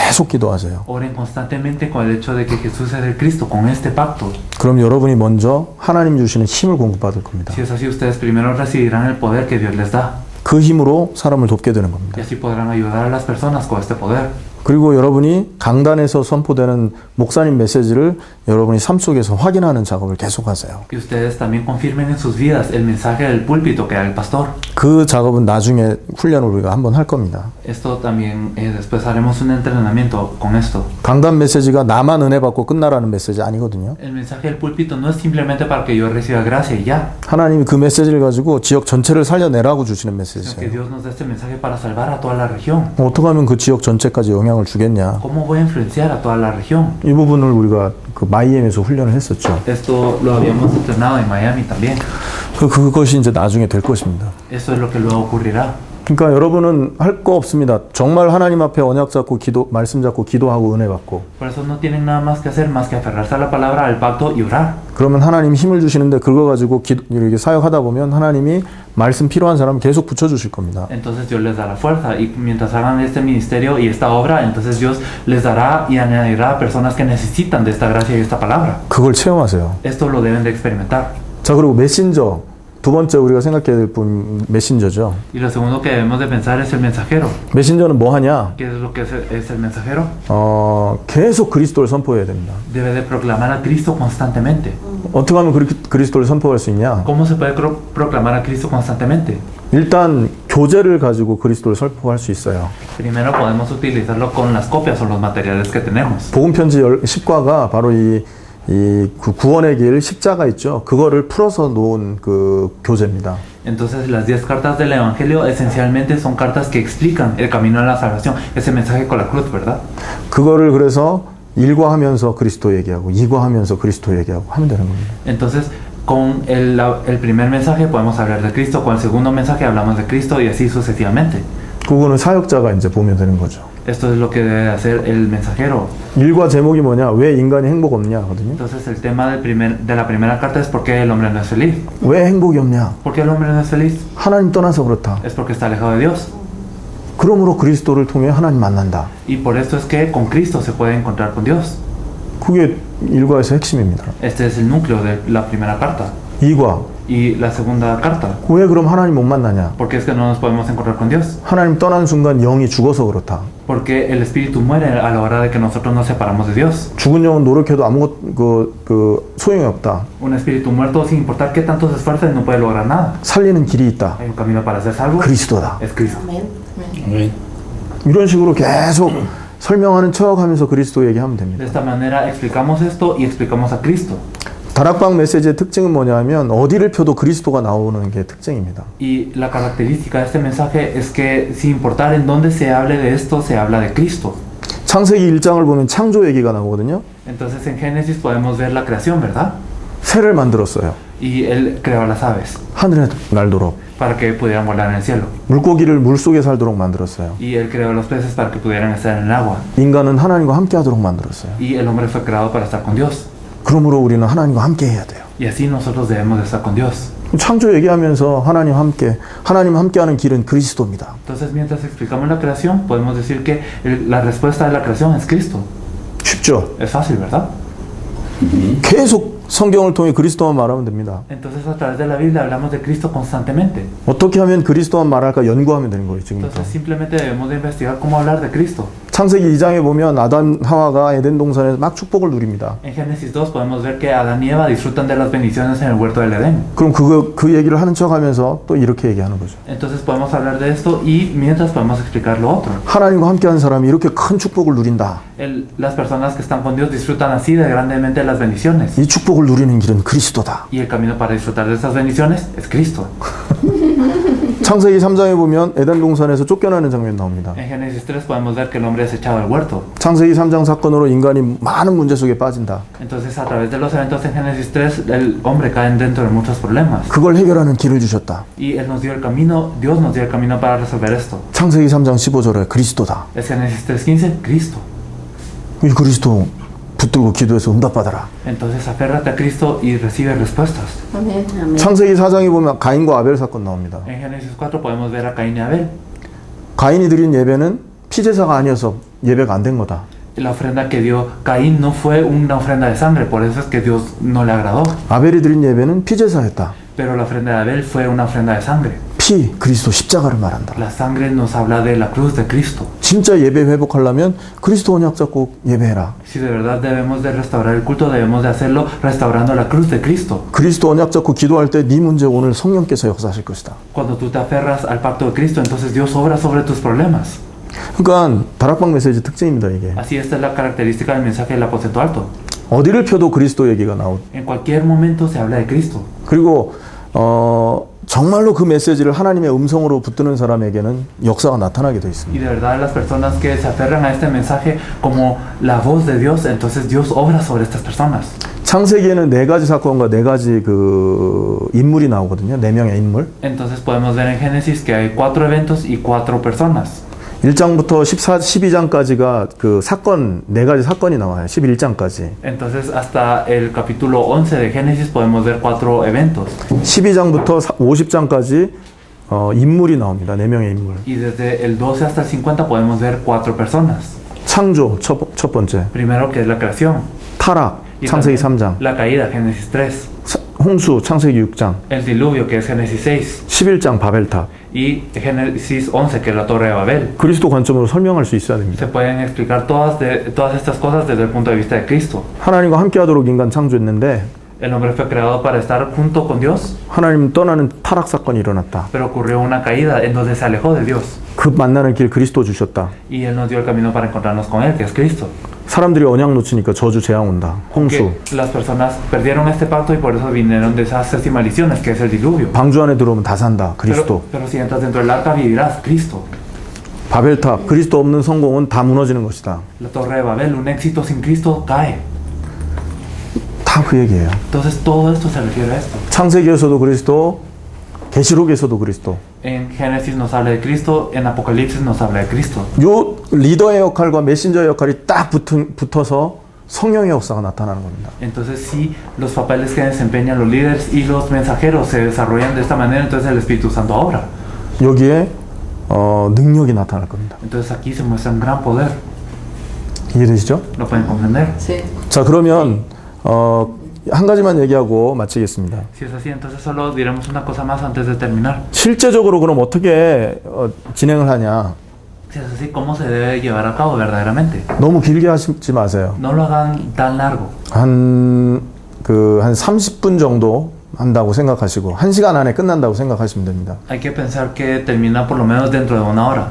계속 기도하세요. Oren constantemente con el hecho de que Jesús es el Cristo, con este pacto. 그럼 여러분이 먼저 하나님 주시는 힘을 공급받을 겁니다. Si es así, ustedes primero recibirán el poder que Dios les da. 그 힘으로 사람을 돕게 되는 겁니다. Y así podrán ayudar a las personas con este poder. 그리고 여러분이 강단에서 선포되는 목사님 메시지를 여러분이 삶 속에서 확인하는 작업을 계속하세요. Y ustedes también confirmen en sus vidas el mensaje del púlpito que da el pastor. 그 작업은 나중에 훈련을 우리가 한번 할 겁니다. Esto también, después haremos un entrenamiento con esto. 강단 메시지가 나만 은혜 받고 끝나라는 메시지 아니거든요. El mensaje del púlpito no es simplemente para que yo reciba gracia y ya, 하나님이 그 메시지를 가지고 지역 전체를 살려내라고 주시는 sino que 메시지예요. Dios nos da este mensaje para salvar a toda la región. 어떻게 하면 그 지역 전체까지 영향을 주겠냐. ¿Cómo voy a influenciar a toda la región? 이 부분을 우리가 그 마이애미에서 훈련을 했었죠. Esto lo habíamos entrenado en Miami también. 그것이 이제 나중에 될 것입니다. Esto es lo que luego ocurrirá. 그러니까 여러분은 할 거 없습니다. 정말 하나님 앞에 언약 잡고 기도, 말씀 잡고 기도하고 은혜 받고. Por eso no tienen nada más que hacer más que aferrarse a la palabra, al pacto y orar. 그러면 하나님 힘을 주시는데 그거 가지고 이렇게 사역하다 보면 하나님이 말씀 필요한 사람 계속 붙여주실 겁니다. Entonces Dios les dará fuerza y mientras hagan este ministerio y esta obra, entonces Dios les dará y añadirá a personas que necesitan de esta gracia y esta palabra. 그걸 체험하세요. Esto lo deben de experimentar. 자, 그리고 메신저. 두 번째 우리가 생각해야 될 분 메신저죠. Y lo segundo que debemos de pensar es el mensajero. 메신저는 뭐 하냐? ¿Qué es lo que es el mensajero? 계속 그리스도를 선포해야 됩니다. Debe de proclamar a Cristo constantemente. 어떻게 하면 그리스도를 선포할 수 있냐? ¿Cómo se puede proclamar a Cristo constantemente? 일단 교재를 가지고 그리스도를 선포할 수 있어요. Primero podemos utilizarlo con las copias o los materiales que tenemos. 복음 편지 10과가 바로 그 구원의 길 십자가 있죠. 그거를 풀어서 놓은 그 교재입니다. Entonces las 10 cartas del Evangelio esencialmente son cartas que explican el camino a la salvación, ese mensaje con la cruz, ¿verdad? 그거를 그래서 1과 하면서 그리스도 얘기하고 2과 하면서 그리스도 얘기하고 하면 되는 겁니다. Entonces con el primer mensaje podemos hablar de Cristo, con el segundo mensaje hablamos de Cristo y así sucesivamente. 그거는 사역자가 이제 보면 되는 거죠. Esto es lo que debe hacer el mensajero. 1과 제목이 뭐냐? 왜 인간이 행복 없냐거든요. Entonces el tema de la primera carta es por qué el hombre no es feliz. 왜 행복이 없냐? ¿Por qué el hombre no es feliz? 하나님 떠나서 그렇다. Es porque está alejado de Dios. 그러므로 그리스도를 통해 하나님 만난다. Y por esto es que con Cristo se puede encontrar con Dios. 그게 1과에서 핵심입니다. Este es el núcleo de la primera carta. 2과 Y la segunda carta. 왜 그럼 하나님 못 만나냐? ¿Por qué es que no nos podemos encontrar con Dios? 하나님 떠난 순간 영이 죽어서 그렇다. Porque el espíritu muere a la hora de que nosotros nos separamos de Dios. 죽은 영은 노력해도 아무것도 소용이 없다. Un espíritu muerto, sin importar qué tanto se esfuerce, no puede lograr nada. 살리는 길이 있다. Hay un camino para ser salvo. 그리스도다. Es Cristo. Amén. 이런 식으로 계속 설명하는 척하면서 그리스도 얘기하면 De 됩니다. esta manera explicamos esto y explicamos a Cristo. 다락방 메시지의 특징은 뭐냐면 어디를 펴도 그리스도가 나오는 게 특징입니다. Y la característica de este mensaje es que sin importar en dónde se hable de esto, se habla de Cristo. 창세기 1장을 보면 창조 얘기가 나오거든요. Entonces en Génesis podemos ver la creación, ¿verdad? 새를 만들었어요. Y Él creó las aves 하늘에 날도록. para que pudieran volar en el cielo. 물고기를 물속에 살도록 만들었어요. Y Él creó los peces para que pudieran estar en el agua. 인간은 하나님과 함께 하도록 만들었어요. Y el hombre fue creado para estar con Dios. 그러므로 우리는 하나님과 함께 해야 돼요. Y así nosotros debemos de estar con Dios. 창조 얘기하면서 하나님 함께하는 길은 그리스도입니다. Entonces mientras explicamos la creación, podemos decir que la respuesta de la creación es Cristo. 쉽죠? Es fácil, ¿verdad? 계속 성경을 통해 그리스도만 말하면 됩니다. Entonces a través de la Biblia hablamos de Cristo constantemente. 어떻게 하면 그리스도만 말할까 연구하면 되는 거예요, 지금부터. Entonces simplemente debemos de investigar cómo hablar de Cristo. 창세기 2장에 보면 아담 하와가 에덴 동산에서 막 축복을 누립니다. En Génesis 2 podemos ver que Adán y Eva disfrutan de las bendiciones en el huerto del Edén. 그럼 그 얘기를 하는 척하면서 또 이렇게 얘기하는 거죠. Entonces podemos hablar de esto y mientras podemos explicar lo otro. 하나님과 함께하는 사람이 이렇게 큰 축복을 누린다. Las personas que están con Dios disfrutan así de grandemente las bendiciones. 이 축복을 누리는 길은 그리스도다. Y el camino para disfrutar de esas bendiciones es Cristo. 창세기 3장에 보면 에덴 동산에서 쫓겨나는 장면 나옵니다. En Génesis 3 podemos ver que el hombre es echado del huerto. 창세기 3장 사건으로 인간이 많은 문제 속에 빠진다. Entonces a través de los eventos en Génesis 3 el hombre cae dentro de muchos problemas. 그걸 해결하는 길을 주셨다. Y Él nos dio el camino, Dios nos dio el camino para resolver esto. 창세기 3장 15절에 그리스도다. Es Génesis 3:15, Cristo. 이 그리스도 붙들고 기도해서 응답받아라. Entonces aférrate a Cristo y recibe respuestas. Amén. Amén. 창세기 4장에 보면 가인과 아벨 사건 나옵니다. En Génesis 4 podemos ver a Caín y Abel. 가인이 드린 예배는 피제사가 아니어서 예배가 안 된 거다. La ofrenda que dio Caín no fue una ofrenda de sangre, por eso es que Dios no le agradó. 아벨이 드린 예배는 피제사였다. Pero la ofrenda de Abel fue una ofrenda de sangre. 피, 그리스도 십자가를 말한다. La sangre nos habla de la cruz de Cristo. 진짜 예배 회복하려면 그리스도 언약 잡고 예배해라. Si de verdad debemos de restaurar el culto, debemos de hacerlo restaurando la cruz de Cristo. 그리스도 언약 잡고 기도할 때 네 문제 오늘 성령께서 역사하실 것이다. Cuando tú te aferras al pacto de Cristo, entonces Dios obra sobre tus problemas. 그러니까 다락방 메시지 특징입니다, 이게. Así esta es la característica del mensaje del aposento alto. 어디를 펴도 그리스도 얘기가 나오고. En cualquier momento se habla de Cristo. 그리고 정말로 그 메시지를 하나님의 음성으로 붙드는 사람에게는 역사가 나타나게 돼 Y 있습니다. de verdad las personas que se aferran a este mensaje como la voz de Dios, entonces Dios obra sobre estas personas. 창세기에는 네 가지 사건과 네 가지 그 인물이 나오거든요. 네 명의 인물. Entonces podemos ver en Génesis que hay 4 eventos y 4 personas. 1장부터 12장까지가 그 사건, 네 가지 사건이 나와요. 11장까지. Entonces hasta el capítulo 11 de Génesis podemos ver 4 eventos. 12장부터 50장까지 인물이 나옵니다. 네 명의 인물. Y desde el 12 hasta el 50 podemos ver 4 personas. 창조, 첫 번째. Primero que es la creación. 타락, Y 창세기 también 3장. la caída, Génesis 3. 홍수, 창세기 6장. El diluvio, que es Génesis 6. 11장 바벨탑. Y Génesis 11, que es la torre de Babel. 그리스도 관점으로 설명할 수 있어야 됩니다. Se pueden explicar todas estas cosas desde el punto de vista de Cristo. 하나님과 함께하도록 인간 창조했는데 El hombre fue creado para estar junto con Dios, 하나님 떠나는 타락 사건이 일어났다. pero ocurrió una caída en donde se alejó de Dios. 그 만나는 길 그리스도 주셨다. Y Él nos dio el camino para encontrarnos con Él, que es Cristo. 사람들이 언약 놓치니까 저주 재앙 온다. 홍수. Que las personas perdieron este pacto y por eso vinieron desastres y maldiciones, que es el diluvio. 방주 안에 들어오면 다 산다. 그리스도. Pero si entras dentro del arca vivirás, Cristo. 바벨탑. 그리스도 없는 성공은 다 무너지는 것이다. La torre de Babel, un éxito sin Cristo cae. 다 그 얘기예요. Entonces todo esto se refiere a esto. 창세기에서도 그리스도, 계시록에서도 그리스도. En Génesis nos habla de Cristo, en Apocalipsis nos habla de Cristo. 요 리더의 역할과 메신저의 역할이 딱 붙어서 성령의 역사가 나타나는 겁니다. Entonces si los papeles que desempeñan los líderes y los mensajeros se desarrollan de esta manera, entonces el Espíritu Santo obra. 여기에 능력이 나타날 겁니다. Entonces aquí se muestra un gran poder. 이해되시죠? ¿Lo pueden comprender? Sí. 자, 그러면 한 가지만 얘기하고 마치겠습니다. Si es así, entonces solo diremos una cosa más antes de terminar. 실제적으로 그럼 어떻게 진행을 하냐? Si es así, ¿cómo se debe llevar a cabo verdaderamente? 너무 길게 하지 마세요. No lo hagan tan largo. 한 30분 정도 한다고 생각하시고 1시간 안에 끝난다고 생각하시면 됩니다. Hay que pensar que termina por lo menos dentro de 1 hora.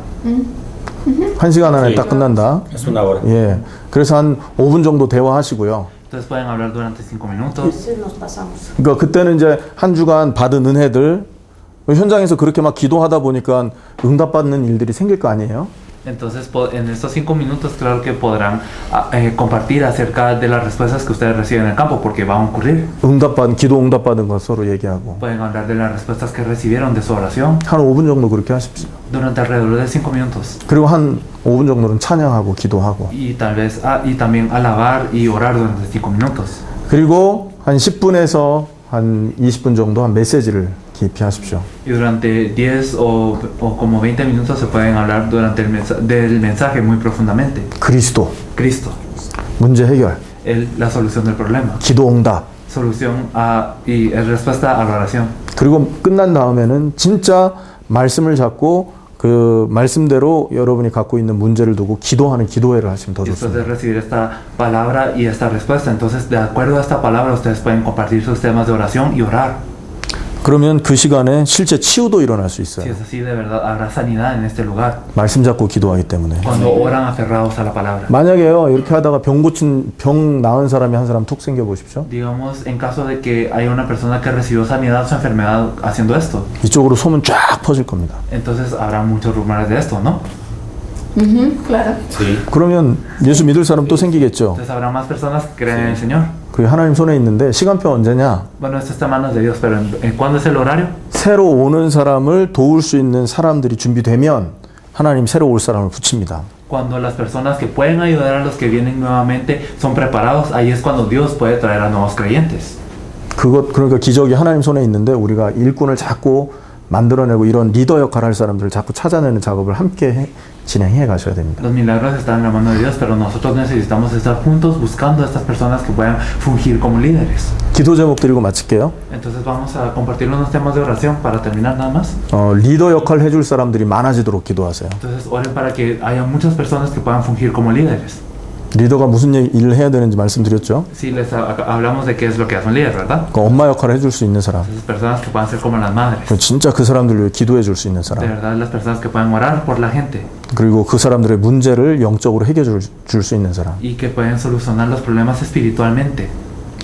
1시간 안에 Sí. 딱 끝난다. Es una hora. 예. 그래서 한 5분 정도 대화하시고요. Entonces pueden hablar durante 5 minutos. 그러니까 그때는 이제 한 주간 받은 은혜들 현장에서 그렇게 막 기도하다 보니까 응답받는 일들이 생길 거 아니에요? Entonces, en estos 5 minutos, claro que podrán compartir acerca de las respuestas que ustedes reciben en el campo, porque van a ocurrir. 기도 응답받은 거 서로 얘기하고 Pueden hablar de las respuestas que recibieron de su oración 한 5분 정도 그렇게 하십시오. durante alrededor de 5 minutos. 그리고 한 5분 정도는 찬양하고 기도하고 Y tal vez, y también alabar y orar durante 5 minutos. 그리고 한 10분에서 한 20분 정도 한 메시지를 깊이 하십시오. Y durante 10 o como 20 minutos se pueden hablar durante del mensaje muy profundamente. 그리스도, Cristo, 문제 해결, la solución del problema. 기도 응답. Solución y respuesta a la oración. 그리고 끝난 다음에는 진짜 말씀을 잡고 그 말씀대로 여러분이 갖고 있는 문제를 두고 기도하는 기도회를 하시면 더 Y después de 좋습니다. recibir esta palabra y esta respuesta, entonces de acuerdo a esta palabra ustedes pueden compartir sus temas de oración y orar. 그러면 그 시간에 실제 치유도 일어날 수 Si 있어요. es así, de verdad habrá sanidad en este lugar 말씀 잡고 기도하기 때문에. cuando oran aferrados a la palabra. 만약에요 이렇게 하다가 병 나은 사람이 한 사람 툭 생겨 보십시오. Digamos, en caso de que haya una persona que recibió sanidad de su enfermedad haciendo esto, 이쪽으로 소문 쫙 퍼질 겁니다. entonces habrá muchos rumores de esto, ¿no? Claro. Sí. 그러면 예수 믿을 사람 또 생기겠죠. Entonces habrá más personas que creen en el Señor. 그게 하나님 손에 있는데 시간표 언제냐? Bueno, esto está en manos de Dios, pero ¿cuándo es el horario? 새로 오는 사람을 도울 수 있는 사람들이 준비되면 하나님 새로 올 사람을 붙입니다. Cuando las personas que pueden ayudar a los que vienen nuevamente son preparados, ahí es cuando Dios puede traer a nuevos creyentes. 그러니까 기적이 하나님 손에 있는데 우리가 일꾼을 잡고 만들어내고 이런 리더 역할을 할 사람들을 자꾸 찾아내는 작업을 함께 진행해 가셔야 됩니다. Los milagros están en la mano de Dios, pero nosotros necesitamos estar juntos buscando a estas personas que puedan fungir como líderes. 기도 제목 드리고 마칠게요. Entonces vamos a compartir unos temas de oración para terminar nada más. 리더 역할 해줄 사람들이 많아지도록 기도하세요. Entonces oren para que haya muchas personas que puedan fungir como líderes. 리더가 무슨 일을 해야 되는지 말씀드렸죠. Sí, les hablamos de qué es lo que hace un líder, ¿verdad? 그 엄마 역할을 해줄 수 있는 사람, Esas personas que puedan ser como las madres. 진짜 그 사람들을 위해 기도해 줄 수 있는 De 사람, verdad, las personas que puedan orar por la gente 그리고 그 사람들의 문제를 영적으로 해결해 줄 수 있는 사람. y que pueden solucionar los problemas espiritualmente.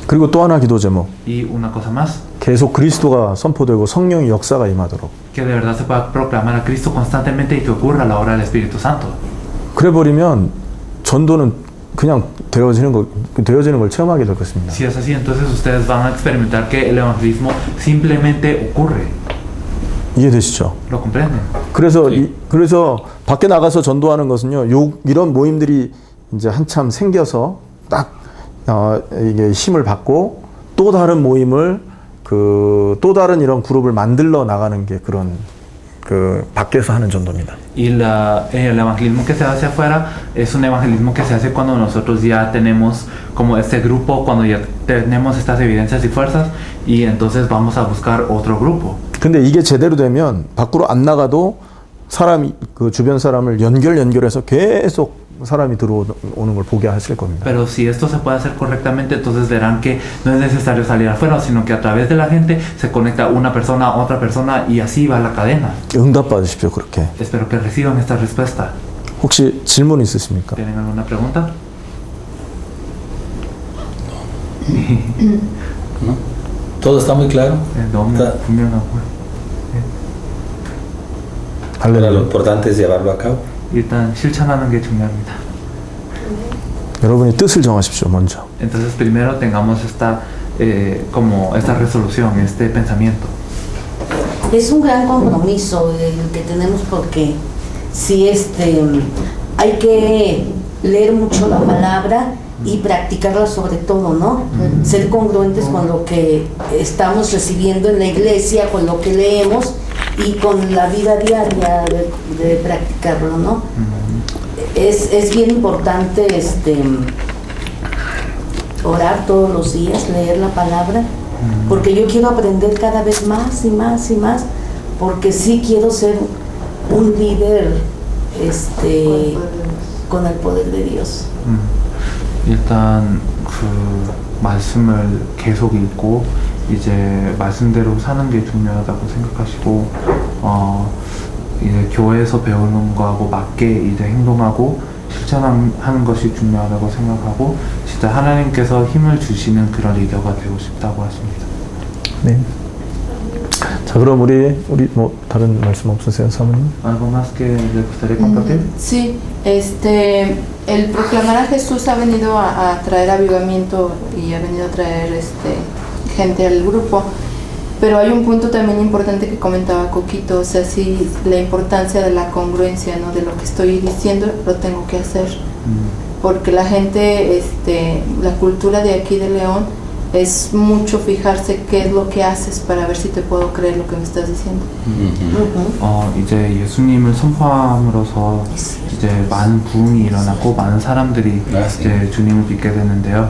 그리고 또 하나 기도 제목, Y una cosa más, 계속 그리스도가 선포되고 성령의 역사가 임하도록. que de verdad se pueda proclamar a Cristo constantemente y que ocurra la obra del Espíritu Santo. 그래 버리면 전도는 그냥 되어지는 걸 체험하게 될 것입니다. Si es así, entonces ustedes van a experimentar que el evangelismo simplemente ocurre. 이해되시죠? ¿Lo comprenden? 그래서 밖에 나가서 전도하는 것은요, 이런 모임들이 이제 한참 생겨서 딱 이게 힘을 받고 또 다른 모임을 또 다른 이런 그룹을 만들러 나가는 게 그런 밖에서 하는 전도입니다. Y el evangelismo que se hace afuera es un evangelismo que se hace cuando nosotros ya tenemos como este grupo, cuando ya tenemos estas evidencias y fuerzas y entonces vamos a buscar otro grupo. 근데 이게 제대로 되면 밖으로 안 나가도 그 주변 사람을 연결해서 계속 사람이 들어오는 걸 보게 하실 겁니다. Pero si esto se puede hacer correctamente, entonces verán que no es necesario salir afuera, sino que a través de la gente se conecta una persona a otra persona y así va la cadena. 응답 받으십시오, 그렇게. Espero que reciban esta respuesta. 혹시 질문 있으십니까? ¿Tienen alguna pregunta? ¿No? ¿Todo está muy claro? 너무 분명하고요. Ahora lo importante es llevarlo a cabo. 일단 실천하는 게 중요합니다. 여러분이 뜻을 정하십시오, 먼저. Entonces primero tengamos esta resolución, este pensamiento. Es un gran compromiso el que tenemos porque sí, hay que leer mucho la palabra y practicarla sobre todo, ¿no? Ser congruentes con lo que estamos recibiendo en la iglesia, con lo que leemos y con la vida diaria de practicarlo, ¿no? Es bien importante orar todos los días, leer la palabra, porque yo quiero aprender cada vez más y más y más, porque sí quiero ser un líder con el poder de Dios. 일단 그 말씀을 계속 읽고 이제 말씀대로 사는 게 중요하다고 생각하시고 이제 교회에서 배우는 거하고 맞게 이제 행동하고 실천하는 것이 중요하다고 생각하고 진짜 하나님께서 힘을 주시는 그런 리더가 되고 싶다고 하십니다. 네. 자, 그럼 우리 뭐 다른 말씀 없으세요, 사모님? ¿Algo más que le gustaría compartir? Sí, el proclamar a Jesús ha venido a traer avivamiento y ha venido a traer gente al grupo, pero hay un punto también importante que comentaba Coquito, o sea, sí, la importancia de la congruencia, ¿no? De lo que estoy diciendo lo tengo que hacer, porque la gente, la cultura de aquí de León es mucho fijarse qué es lo que haces para ver si te puedo creer lo que me estás diciendo. 이제 예수님을 선포함으로써 이제 많은 부흥이 일어나고 많은 사람들이 이제 주님을 믿게 되는데요.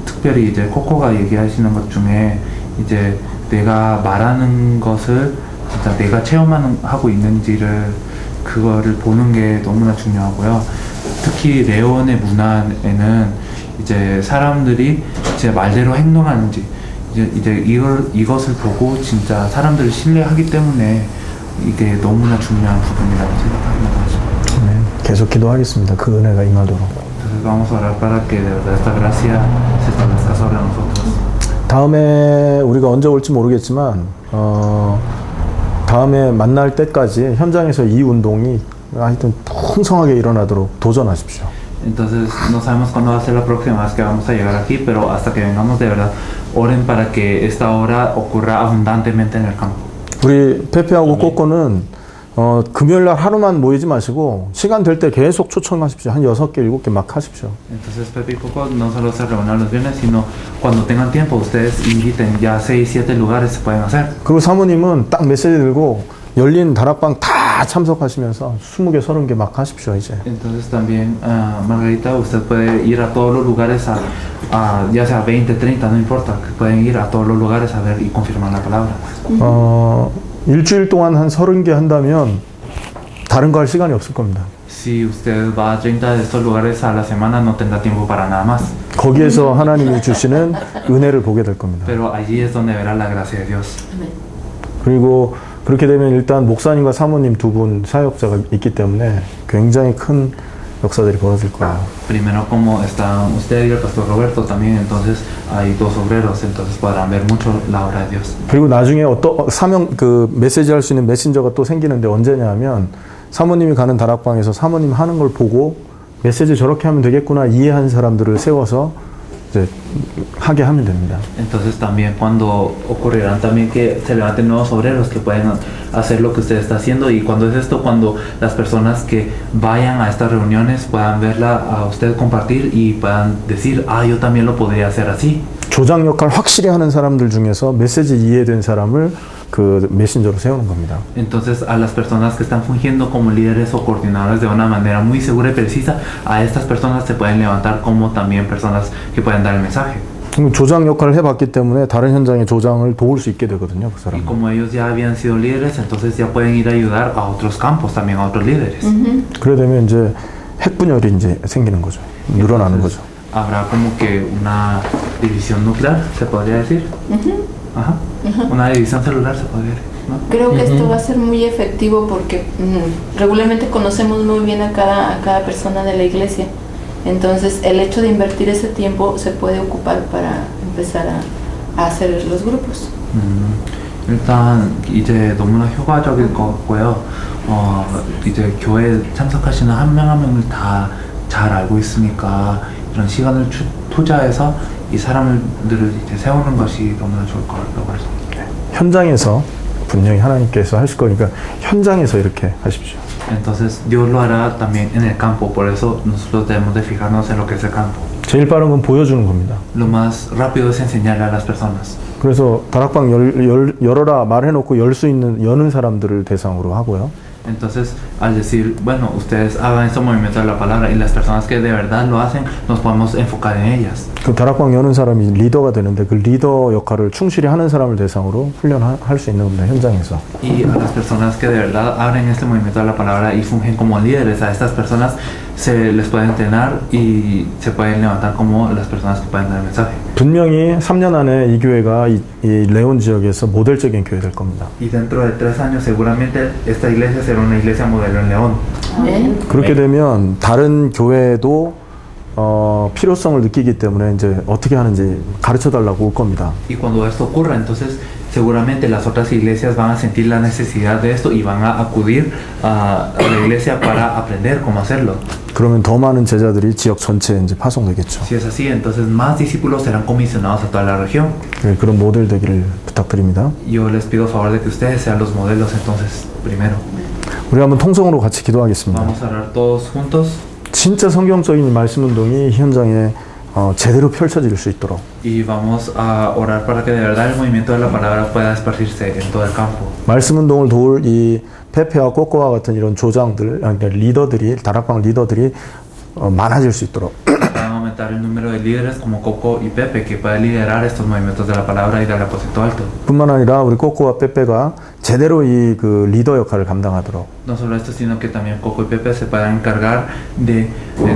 특별히 이제 코코가 얘기하시는 것 중에 이제 내가 말하는 것을 진짜 내가 체험하고 있는지를 그거를 보는 게 너무나 중요하고요. 특히 레온의 문화에는 이제 사람들이 이제 말대로 행동하는지 이제 이것을 보고 진짜 사람들을 신뢰하기 때문에 이게 너무나 중요한 부분이라고 생각합니다. 네, 계속 기도하겠습니다. 그 은혜가 임하도록. Entonces vamos a orar para que de verdad esta gracia se establezca sobre nosotros. 다음에 우리가 언제 올지 모르겠지만 다음에 만날 때까지 현장에서 이 운동이 하여튼 풍성하게 일어나도록 도전하십시오. Entonces no sabemos cuándo va a ser la próxima vez que vamos a llegar aquí, pero hasta que vengamos de verdad oren para que esta obra ocurra abundantemente en el campo. 우리 페페하고 꼬꼬는 금요일날 하루만 모이지 마시고 시간 될 때 계속 초청하십시오. 한 6개, 7개 막 하십시오. Entonces Pepe y Coco no solo se reúnen los viernes, sino cuando tengan tiempo ustedes inviten, ya 6, 7 lugares se pueden hacer. 그리고 사모님은 딱 메시지 들고 열린 다락방 다 참석하시면서 20개, 30개 막 하십시오 이제. Entonces también, Margarita, usted puede ir a todos los lugares, ya sea 20, 30, no importa, que pueden ir a todos los lugares a ver y confirmar la palabra. 일주일 동안 한 30개 한다면 다른 거 할 시간이 없을 겁니다. Si usted va a 30 de estos lugares a la semana, no tendrá tiempo para nada más. 거기에서 하나님이 주시는 은혜를 보게 될 겁니다. Pero allí es donde verá la gracia de Dios. 그리고 그렇게 되면 일단 목사님과 사모님 두 분 사역자가 있기 때문에 굉장히 큰 역사들이 벌어질 거예요. Primero, como está usted y el pastor Roberto también, entonces hay 2 obreros, entonces podrán ver mucho la obra de Dios. 그리고 나중에 사명 메시지 할 수 있는 메신저가 또 생기는데 언제냐면 사모님이 가는 다락방에서 사모님 하는 걸 보고 메시지 저렇게 하면 되겠구나 이해한 사람들을 세워서 이제 하게 하면 됩니다. Entonces también cuando ocurrirán también que se levanten nuevos obreros que pueden hacer lo que usted está haciendo. Y cuando es esto, cuando las personas que vayan a estas reuniones puedan verla a usted compartir y puedan decir, yo también lo podría hacer así. 조장 역할 확실히 하는 사람들 중에서 메시지 이해된 사람을 그 메신저로 세우는 겁니다. Entonces a las personas que están fungiendo como líderes o coordinadores de una manera muy segura y precisa, a estas personas se pueden levantar como también personas que pueden dar el mensaje. 조장 역할을 해봤기 때문에 다른 현장의 조장을 도울 수 있게 되거든요, 그 사람. Y como ellos ya habían sido líderes, entonces ya pueden ir a ayudar a otros campos, también a otros líderes. 그래 되면 이제 핵분열이 이제 생기는 거죠. 늘어나는 거죠. Habrá como que una división nuclear, se podría decir. Ajá. Una división celular, se podría decir, ¿no? Creo que esto va a ser muy efectivo porque regularmente conocemos muy bien a cada persona de la iglesia. Entonces, el hecho de invertir ese tiempo se puede ocupar para empezar a hacer los grupos. 일단 이제 너무나 효과적일 것 같고요. 이제 교회 참석하시는 한 명 한 명을 다 잘 알고 있으니까 이런 시간을 투자해서 이 사람들을 이제 세우는 것이 너무나 좋을 것 같다고 해서. 현장에서 분명히 하나님께서 하실 거니까 현장에서 이렇게 하십시오. Entonces Dios lo hará también en el campo, por eso nosotros debemos de fijarnos en lo que es el campo. 제일 빠른 건 보여주는 겁니다. Lo más rápido es enseñarle a las personas. 그래서 다락방 열어라 말해놓고 여는 사람들을 대상으로 하고요. Entonces, al decir, bueno, ustedes hagan este movimiento de la palabra y las personas que de verdad lo hacen, nos podemos enfocar en ellas. 그 다락방 여는 사람이 리더가 되는데 그 리더 역할을 충실히 하는 사람을 대상으로 훈련할 수 있는 겁니다, 현장에서. Y a las personas que de verdad abren este movimiento de la palabra y fungen como líderes, a estas personas se les puede entrenar y se pueden levantar como las personas que pueden dar el mensaje. 분명히 3년 안에 이 교회가 이 레온 지역에서 모델적인 교회 될 겁니다. Y dentro de 3 años seguramente esta iglesia será una iglesia modelo en León. 그렇게 되면 다른 교회도 필요성을 느끼기 때문에 이제 어떻게 하는지 가르쳐 달라고 올 겁니다. Y cuando esto ocurra, entonces seguramente las otras iglesias van a sentir la necesidad de esto y van a acudir a la iglesia para aprender cómo hacerlo. 그러면 더 많은 제자들이 지역 전체에 이제 파송되겠죠. Si es así, entonces más discípulos serán comisionados a toda la región. 그런 모델 되기를 부탁드립니다. Yo les pido favor de que ustedes sean los modelos entonces primero. 우리 한번 통성으로 같이 기도하겠습니다. Vamos a orar todos juntos. 진짜 성경적인 말씀 운동이 현장에 제대로 펼쳐질 수 있도록. Y vamos a orar para que de verdad el movimiento de la palabra pueda esparcirse en todo el campo. 말씀 운동을 도울 이 페페와 꼬꼬와 같은 이런 조장들, 그러니까 리더들이, 다락방 리더들이 많아질 수 있도록. Van a aumentar el número de líderes como Coco y Pepe que pueden liderar estos movimientos de la palabra y del aposento alto. 뿐만 아니라 우리 꼬꼬와 빼빼가 제대로 이 그 리더 역할을 감당하도록. No solo esto, sino que también Coco y Pepe se puedan encargar de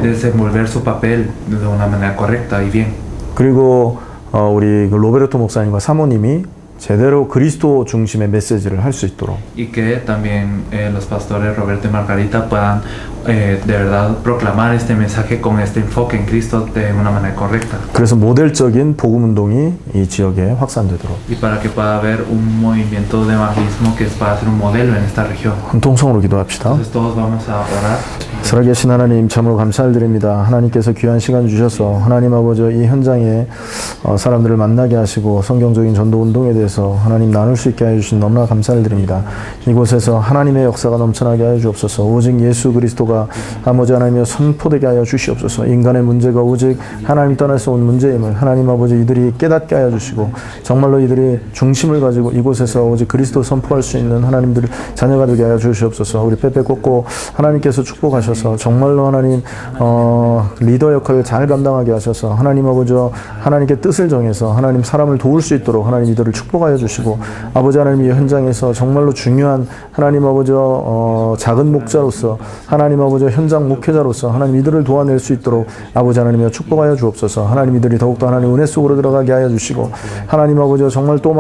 desenvolver su papel de una manera correcta y bien. 그리고 우리 그 로베르토 목사님과 사모님이 제대로 그리스도 중심의 메시지를 할 수 있도록. Y que también los pastores Roberto y Margarita puedan de verdad proclamar este mensaje con este enfoque en Cristo de una manera correcta. 그래서 모델적인 복음 운동이 이 지역에 확산되도록. Y para que pueda haber un movimiento de evangelismo que pueda ser un modelo en esta región. 통성으로 기도합시다. Entonces todos vamos a orar. 살아계신 하나님 참으로 감사드립니다. 하나님께서 귀한 시간 주셔서 하나님 아버지 이 현장에 사람들을 만나게 하시고 성경적인 전도 운동에 대해서 하나님 나눌 수 있게 해주신 너무나 감사드립니다. 이곳에서 하나님의 역사가 넘쳐나게 하여 주옵소서. 오직 예수 그리스도가 아버지 하나님의 선포되게 하여 주시옵소서. 인간의 문제가 오직 하나님 떠나서 온 문제임을 하나님 아버지 이들이 깨닫게 하여 주시고 정말로 이들이 중심을 가지고 이곳에서 오직 그리스도 선포할 수 있는 하나님들 자녀가 되게 하여 주시옵소서. 우리 빼빼 꽂고 하나님께서 축복하셔서 정말로 하나님 리더 역할을 잘 감당하게 하셔서 하나님 아버지 하나님께 뜻을 정해서 하나님 사람을 도울 수 있도록 하나님 이들을 축복하여 주시고 아버지 하나님 이 현장에서 정말로 중요한 하나님 아버지 작은 목자로서 하나님 아버지 현장 목회자로서 하나님 이들을 도와낼 수 있도록 아버지 하나님이여 축복하여 주옵소서. 하나님 이들이 더욱더 하나님 은혜 속으로 들어가게 하여 주시고 하나님 아버지 정말 또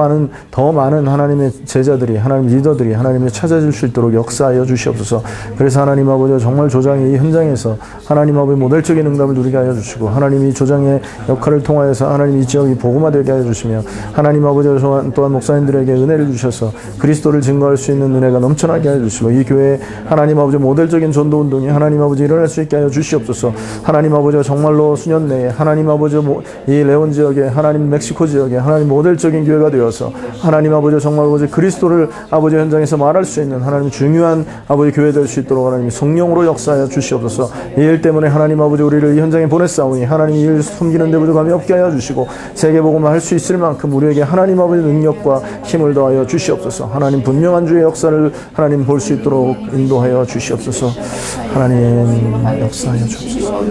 더 많은 하나님의 제자들이 하나님 리더들이 하나님을 찾아줄 수 있도록 역사하여 주시옵소서. 그래서 하나님 아버지 정말 조장의 이 현장에서 하나님 아버지 모델적인 응답을 누리게 하여 주시고 하나님 이 조장의 역할을 통하여서 하나님 이 지역이 복음화되게 하여 주시며 하나님 아버지 또한 목사님들에게 은혜를 주셔서 그리스도를 증거할 수 있는 은혜가 넘쳐나게 하여 주시고 이 교회에 하나님 아버지 모델적인 전도 운동이 하나님 아버지 일어날 수 있게 하여 주시옵소서. 하나님 아버지 정말로 수년 내에 하나님 아버지 이 레온 지역에 하나님 멕시코 지역에 하나님 모델적인 교회가 되어서 하나님 아버지 정말 아버지 그리스도를 아버지 현장에서 말할 수 있는 하나님 중요한 아버지 교회 될 수 있도록 하나님 성령으로 역사하여 주시옵소서. 이 일 때문에 하나님 아버지 우리를 이 현장에 보냈사오니 하나님 이 일 숨기는 데 부족함이 없게 하여 주시고 세계복음을 할 수 있을 만큼 우리에게 하나님 아버지 능력과 힘을 더하여 주시옵소서. 하나님 분명한 주의 역사를 하나님 볼 수 있도록 인도하여 주시옵소서. 하나님 역사하여 주옵소서.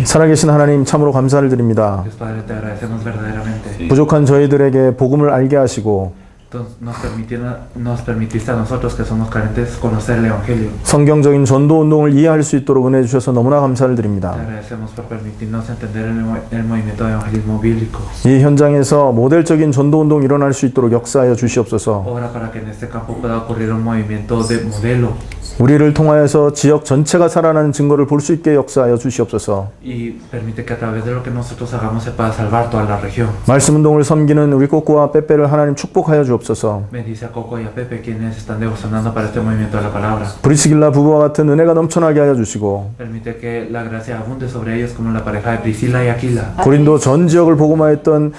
살아계신 하나님 참으로 감사를 드립니다. Dios Padre, te agradecemos verdaderamente. 부족한 저희들에게 복음을 알게 하시고 Nos permitiste a nosotros que somos carentes conocer el Evangelio. 성경적인 전도 운동을 이해할 수 있도록 은혜 주셔서 너무나 감사를 드립니다. Te agradecemos por permitirnos entender el movimiento de evangelismo bíblico. 이 현장에서 모델적인 전도 운동이 일어날 수 있도록 역사하여 주시옵소서. Ora para que en este campo pueda ocurrir un movimiento de modelo 우리를 통하여서 지역 전체가 살아나는 증거를 볼 수 있게 역사하여 주시옵소서. y permite que a través de lo que nosotros hagamos se pueda salvar toda la región. 말씀 운동을 섬기는 우리 꼬꼬와 빼빼를 하나님 축복하여 주옵소서. Bendice a Coco y a Pepe quienes están devocionando para este movimiento de la palabra. 브리스길라 부부와 같은 은혜가 넘쳐나게 하여 주시고 Permite que la gracia abunde sobre ellos como la pareja de Priscila y Aquila. 고린도 전 지역을 복음화했던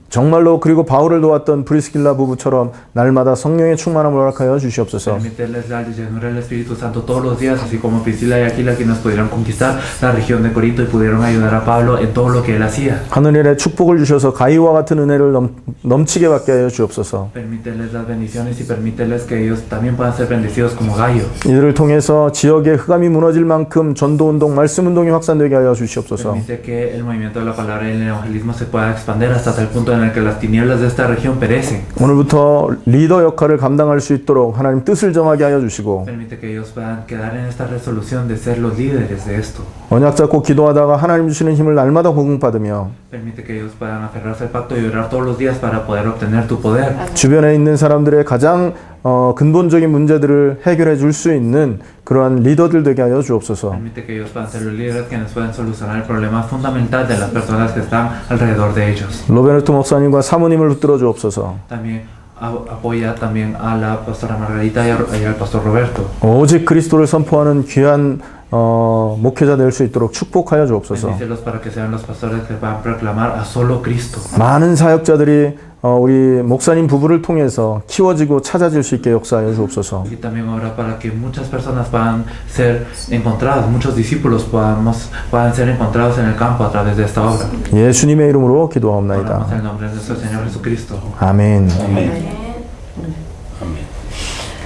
정말로 그리고 바울을 도왔던 브리스길라 부부처럼 날마다 성령의 충만함을 허락하여 주시옵소서. Permíteles la llenura del Espíritu Santo todos los días, así como Priscila y Aquila quienes pudieron conquistar la región de Corinto y pudieron ayudar a Pablo en todo lo que él hacía. 하늘의 축복을 주셔서 가이와 같은 은혜를 넘치게 받게 하여 주옵소서. Permíteles las bendiciones y permíteles que ellos también puedan ser bendecidos como Gallo. 이들을 통해서 지역의 흑암이 무너질 만큼 전도운동, 말씀운동이 확산되게 하여 주시옵소서. Permite que el movimiento de la palabra y el evangelismo se pueda expandir hasta tal punto en el que las tinieblas de esta región perecen. 오늘부터 리더 역할을 감당할 수 있도록 하나님 뜻을 정하게 하여 주시고 Permite que ellos puedan quedar en esta resolución de ser los líderes de esto. 언약 잡고 기도하다가 하나님 주시는 힘을 날마다 공급받으며 Permite que ellos puedan aferrarse al pacto y orar todos los días para poder obtener tu poder. 주변에 있는 사람들의 가장 근본적인 문제들을 해결해 줄 수 있는 그러한 리더들 되게 하여 주옵소서. Permite que ellos puedan ser los líderes quienes puedan solucionar el problema fundamental de las personas que están alrededor de ellos. 로베르토 목사님과 사모님을 붙들어 주옵소서. También apoya también a la pastora Margarita y al pastor Roberto. 오직 그리스도를 선포하는 귀한 목회자 될 수 있도록 축복하여 주옵소서. Bendícelos para que sean los pastores que puedan proclamar a solo Cristo. 많은 사역자들이 우리 목사님 부부를 통해서 키워지고 찾아질 수 있게 역사하여 주옵소서. Y también ora para que muchas personas puedan ser encontradas, muchos discípulos puedan ser encontrados en el campo a través de esta obra. 예수님의 이름으로 기도하옵나이다. Oramos en el nombre de nuestro Señor Jesucristo. 아멘. Amén.